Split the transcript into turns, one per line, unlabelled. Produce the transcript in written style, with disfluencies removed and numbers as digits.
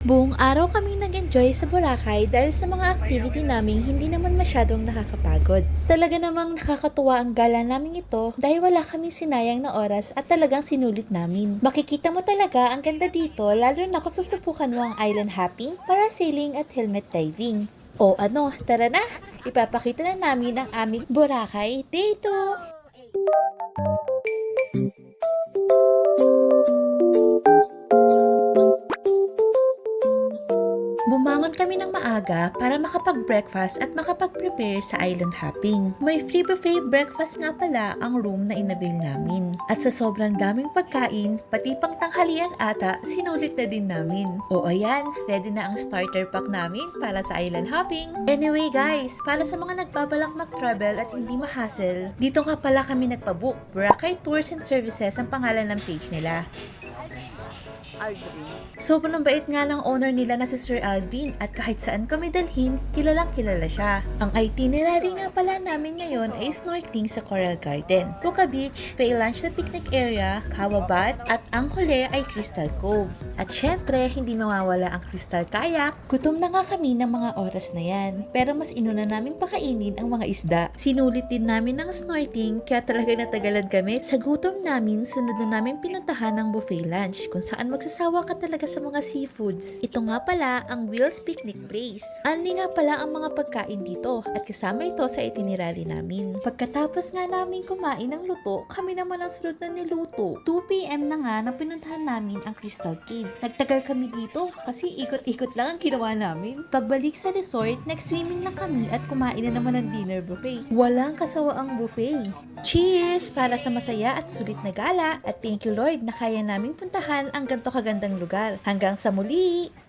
Buong araw kami nag-enjoy sa Boracay dahil sa mga activity naming hindi naman masyadong nakakapagod. Talaga namang nakakatuwa ang gala namin ito dahil wala kaming sinayang na oras at talagang sinulit namin. Makikita mo talaga ang ganda dito lalo na kung susubukan mo ang island hopping, parasailing at helmet diving. O ano, tara na! Ipapakita na namin ang aming Boracay Day 2! Bumangon kami ng maaga para makapag-breakfast at makapag-prepare sa island hopping. May free buffet breakfast nga pala ang room na inabil namin. At sa sobrang daming pagkain, pati pang tanghalian ata, sinulit na din namin. O ayan, ready na ang starter pack namin para sa island hopping. Anyway guys, para sa mga nagbabalak mag-travel at hindi ma-hassle, dito nga pala kami nagpabook. Boracay Tours and Services ang pangalan ng page nila. Sobrang bait nga ng owner nila na si Sir Alvin at kahit saan kami dalhin, kilalang kilala siya. Ang itinerary nga pala namin ngayon ay snorkeling sa Coral Garden, Puka Beach, Pay Lunch na picnic area, Kawabat, at ang huli ay Crystal Cove. At syempre, hindi mawawala ang Crystal Kayak. Gutom na nga kami ng mga oras na yan, pero mas inuna namin pakainin ang mga isda. Sinulit din namin ng snorkeling kaya talaga natagalan kami. Sa gutom namin, sunod na namin pinuntahan ng buffet lunch kung saan magsasawa ka talaga sa mga seafoods. Ito nga pala ang Will's Picnic Place. Only nga pala ang mga pagkain dito at kasama ito sa itinerary namin. Pagkatapos nga namin kumain ng luto, kami naman ang sunod na niluto. 2 PM na nga na pinuntahan namin ang Crystal Cave. Nagtagal kami dito kasi ikot-ikot lang ang ginawa namin. Pagbalik sa resort, nag-swimming na kami at kumain na naman ng dinner buffet. Walang kasawaang buffet. Cheers para sa masaya at sulit na gala at thank you Lord na kaya naming puntahan ang ganito kagandang lugar. Hanggang sa muli!